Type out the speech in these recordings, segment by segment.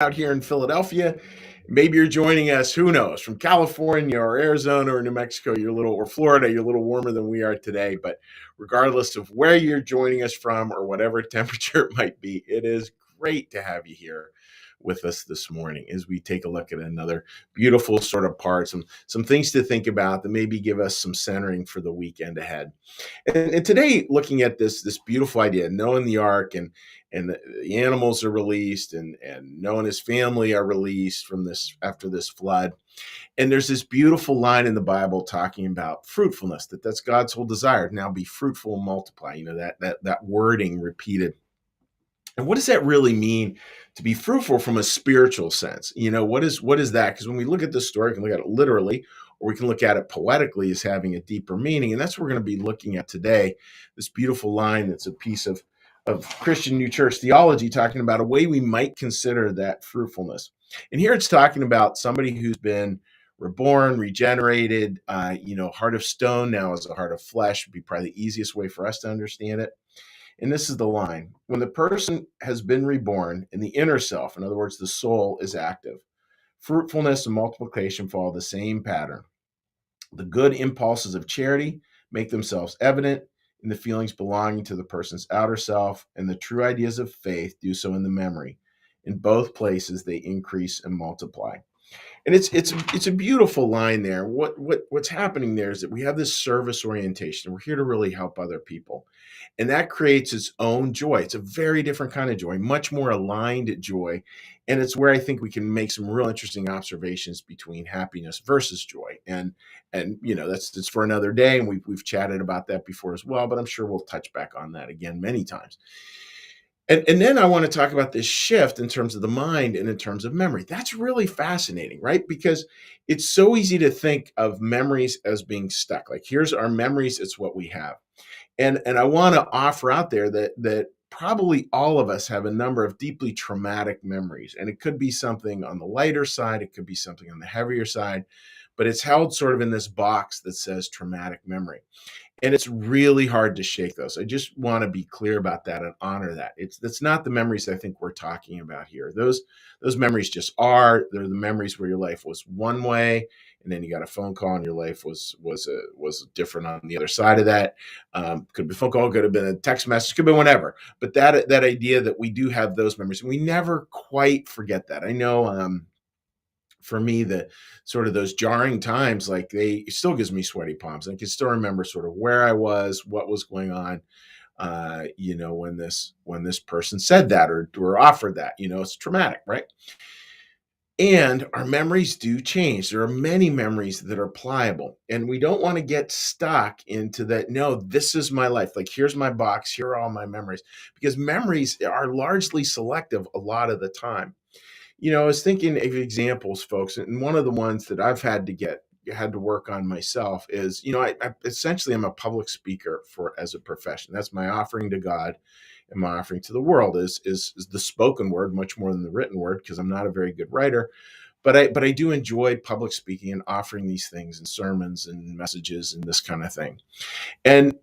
out here in Philadelphia. Maybe you're joining us, who knows, from California or Arizona or New Mexico, or Florida, you're a little warmer than we are today. But regardless of where you're joining us from or whatever temperature it might be, it is great to have you here with us this morning as we take a look at another beautiful sort of part, some things to think about that maybe give us some centering for the weekend ahead. And today, looking at this beautiful idea, Noah and the ark, and the animals are released, and Noah and his family are released from this after this flood. And there's this beautiful line in the Bible talking about fruitfulness, that's God's whole desire. Now be fruitful and multiply. That wording repeated. And what does that really mean to be fruitful from a spiritual sense? What is that? Because when we look at this story, we can look at it literally, or we can look at it poetically as having a deeper meaning. And that's what we're going to be looking at today. This beautiful line that's a piece of Christian New Church theology, talking about a way we might consider that fruitfulness. And here it's talking about somebody who's been reborn, regenerated. Heart of stone now is a heart of flesh, would be probably the easiest way for us to understand it. And this is the line: when the person has been reborn in the inner self, in other words, the soul is active, fruitfulness and multiplication follow the same pattern. The good impulses of charity make themselves evident in the feelings belonging to the person's outer self, and the true ideas of faith do so in the memory. In both places, they increase and multiply. And it's a beautiful line there. What's happening there is that we have this service orientation. We're here to really help other people, and that creates its own joy. It's a very different kind of joy, much more aligned joy, and it's where I think we can make some real interesting observations between happiness versus joy. And that's for another day, and we've chatted about that before as well. But I'm sure we'll touch back on that again many times. And then I want to talk about this shift in terms of the mind and in terms of memory. That's really fascinating, right? Because it's so easy to think of memories as being stuck. Like, here's our memories, it's what we have. And I want to offer out there that probably all of us have a number of deeply traumatic memories. And it could be something on the lighter side, it could be something on the heavier side, but it's held sort of in this box that says traumatic memory. And it's really hard to shake those. I just want to be clear about that and honor that. That's not the memories I think we're talking about here. Those memories just are. They're the memories where your life was one way, and then you got a phone call, and your life was different on the other side of that. Could be a phone call, could have been a text message, could have been whatever. But that idea that we do have those memories, and we never quite forget that. I know. For me, the sort of those jarring times, like, it still gives me sweaty palms. I can still remember sort of where I was, what was going on, when this person said that or offered that. It's traumatic, right? And our memories do change. There are many memories that are pliable, and we don't want to get stuck into that. No, this is my life. Like, here's my box, here are all my memories, because memories are largely selective a lot of the time. I was thinking of examples, folks, and one of the ones that I've had to work on myself is, I essentially am a public speaker as a profession. That's my offering to God, and my offering to the world is the spoken word much more than the written word, because I'm not a very good writer. But I do enjoy public speaking and offering these things and sermons and messages and this kind of thing. And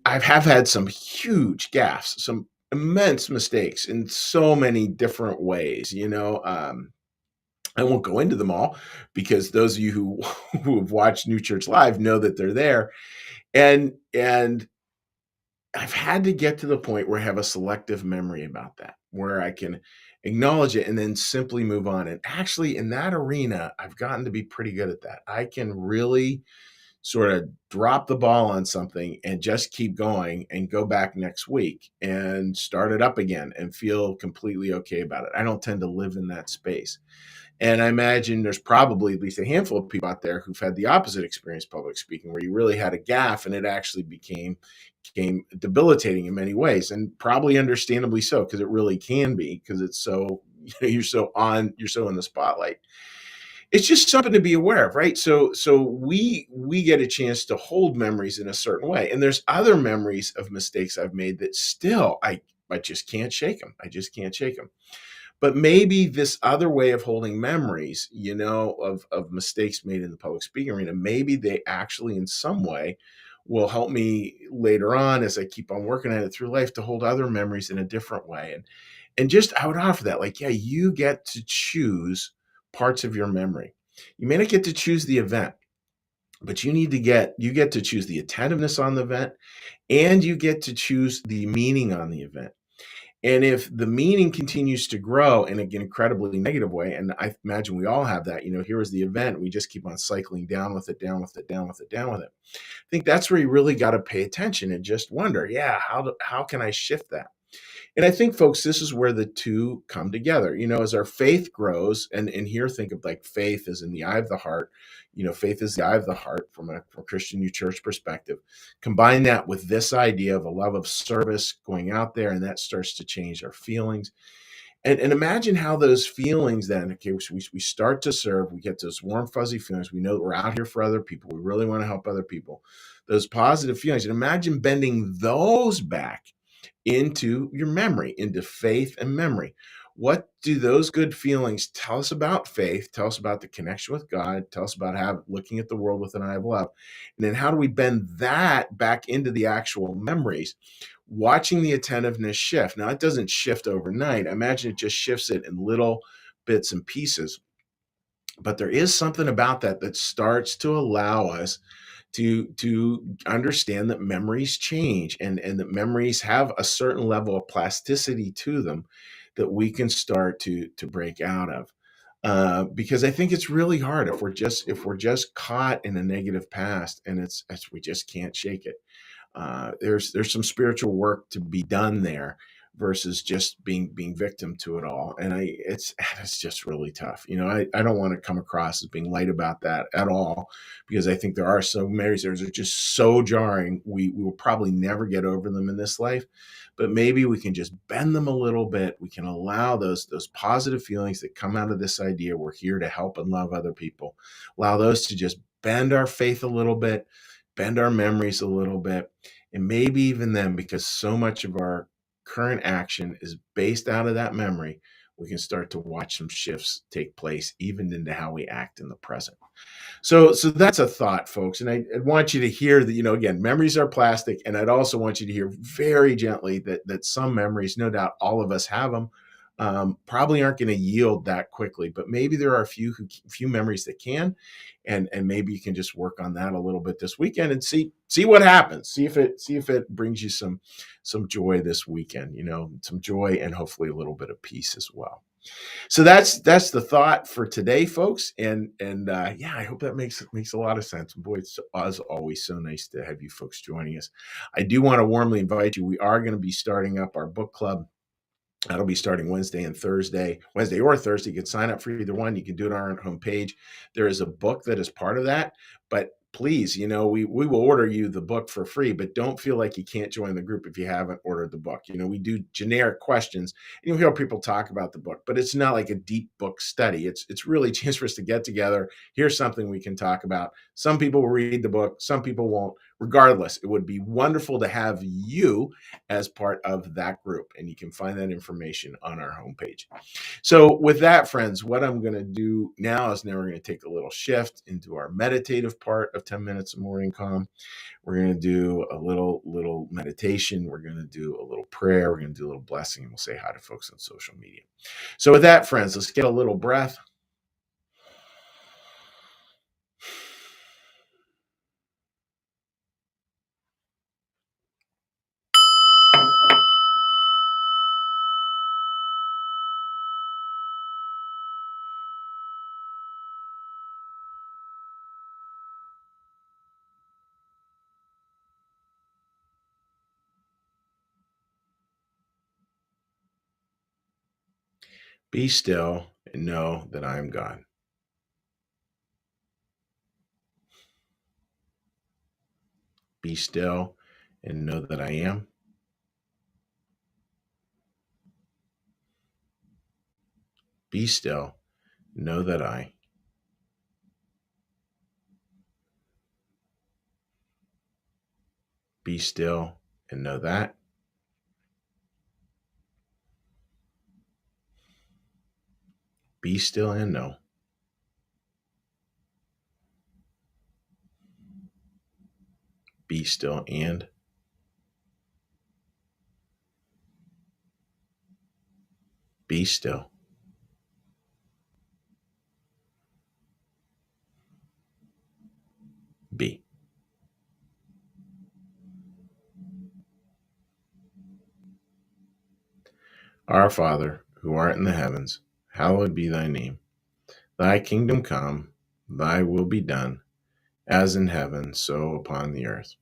I have had some huge gaffes, some immense mistakes in so many different ways. I won't go into them all, because those of you who have watched New Church Live know that they're there. And I've had to get to the point where I have a selective memory about that, where I can acknowledge it and then simply move on. And actually, in that arena, I've gotten to be pretty good at that. I can really sort of drop the ball on something and just keep going and go back next week and start it up again and feel completely okay about it. I don't tend to live in that space. And I imagine there's probably at least a handful of people out there who've had the opposite experience public speaking, where you really had a gaffe and it actually became debilitating in many ways, and probably understandably so, because it really can be, because it's so, you're so in the spotlight. It's just something to be aware of, right? So we get a chance to hold memories in a certain way, and there's other memories of mistakes I've made that still I just can't shake them. I just can't shake them. But maybe this other way of holding memories, of mistakes made in the public speaking arena, maybe they actually in some way will help me later on, as I keep on working at it through life, to hold other memories in a different way. And just I would offer that, like, yeah, you get to choose parts of your memory. You may not get to choose the event, but you get to choose the attentiveness on the event, and you get to choose the meaning on the event. And if the meaning continues to grow in an incredibly negative way, and I imagine we all have that, here was the event, we just keep on cycling down with it, down with it, down with it, down with it. I think that's where you really got to pay attention and just wonder, yeah, how can I shift that? And I think, folks, this is where the two come together. As our faith grows, and here think of like faith as in the eye of the heart. Faith is the eye of the heart from a Christian New Church perspective. Combine that with this idea of a love of service going out there, and that starts to change our feelings. And imagine how those feelings then, okay, we start to serve, we get those warm, fuzzy feelings. We know that we're out here for other people. We really want to help other people. Those positive feelings. And imagine bending those back into your memory, into faith and memory. What do those good feelings tell us about faith? Tell us about the connection with God. Tell us about looking at the world with an eye of love. And then how do we bend that back into the actual memories? Watching the attentiveness shift. Now, it doesn't shift overnight. I imagine it just shifts it in little bits and pieces. But there is something about that starts to allow us to understand that memories change, and that memories have a certain level of plasticity to them that we can start to break out of. Because I think it's really hard if we're just caught in a negative past, and we just can't shake it. There's some spiritual work to be done there versus just being victim to it all. And it's just really tough. I don't want to come across as being light about that at all, because I think there are so many that are just so jarring. We will probably never get over them in this life, but maybe we can just bend them a little bit. We can allow those positive feelings that come out of this idea we're here to help and love other people, allow those to just bend our faith a little bit, bend our memories a little bit. And maybe even then, because so much of our current action is based out of that memory, we can start to watch some shifts take place, even into how we act in the present. So that's a thought, folks. And I want you to hear that, again, memories are plastic. And I'd also want you to hear very gently that some memories, no doubt all of us have them, probably aren't going to yield that quickly. But maybe there are a few memories that can, and maybe you can just work on that a little bit this weekend and see what happens. See if it brings you some joy this weekend. Some joy and hopefully a little bit of peace as well. So that's the thought for today, folks. And yeah, I hope that makes a lot of sense. Boy, it's as always so nice to have you folks joining us. I do want to warmly invite you. We are going to be starting up our book club. That'll be starting Wednesday or Thursday. You can sign up for either one. You can do it on our homepage. There is a book that is part of that, but please, we will order you the book for free, but don't feel like you can't join the group if you haven't ordered the book. We do generic questions, and you'll hear people talk about the book, but it's not like a deep book study. It's really a chance for us to get together. Here's something we can talk about. Some people will read the book, some people won't. Regardless, it would be wonderful to have you as part of that group, and you can find that information on our homepage. So with that, friends, what I'm going to do now is we're going to take a little shift into our meditative part of 10 minutes of morning calm. We're going to do a little meditation. We're going to do a little prayer. We're going to do a little blessing, and we'll say hi to folks on social media. So with that, friends, let's get a little breath. Be still and know that I am God. Be still and know that I am. Be still, know that I. Be still and know that. Be still and know. Be still and. Be still. Be. Our Father, who art in the heavens, hallowed be thy name. Thy kingdom come, thy will be done, as in heaven, so upon the earth.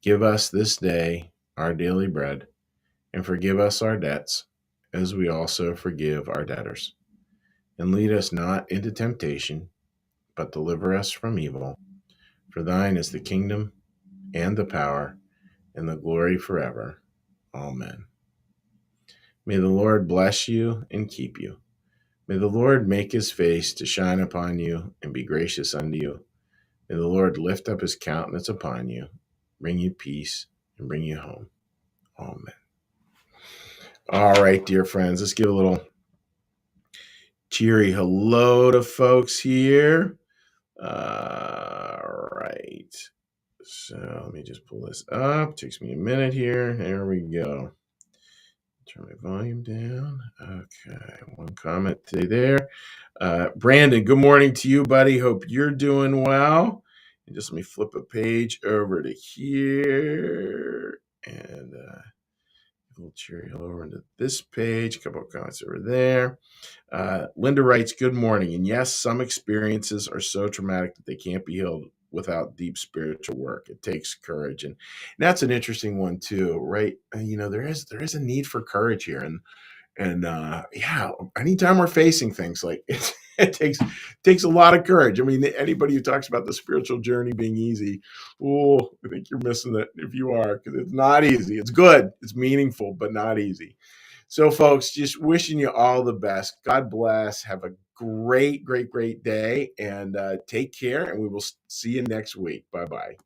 Give us this day our daily bread, and forgive us our debts, as we also forgive our debtors. And lead us not into temptation, but deliver us from evil. For thine is the kingdom, and the power, and the glory forever. Amen. May the Lord bless you and keep you. May the Lord make his face to shine upon you and be gracious unto you. May the Lord lift up his countenance upon you, bring you peace, and bring you home. Amen. All right, dear friends, let's give a little cheery hello to folks here. All right. So let me just pull this up. Takes me a minute here. There we go. Turn my volume down. Okay. One comment today there. Brandon, good morning to you, buddy. Hope you're doing well. And just let me flip a page over to here. And a little cheery hello over into this page. A couple of comments over there. Linda writes, good morning. And yes, some experiences are so traumatic that they can't be healed without deep spiritual work. It takes courage. And that's an interesting one too, right? There is a need for courage here. And yeah, anytime we're facing things like it takes a lot of courage. I mean, anybody who talks about the spiritual journey being easy, oh, I think you're missing it if you are, because it's not easy. It's good, it's meaningful, but not easy. So, folks, just wishing you all the best. God bless. Have a great, great, great day, and take care. And we will see you next week. Bye bye.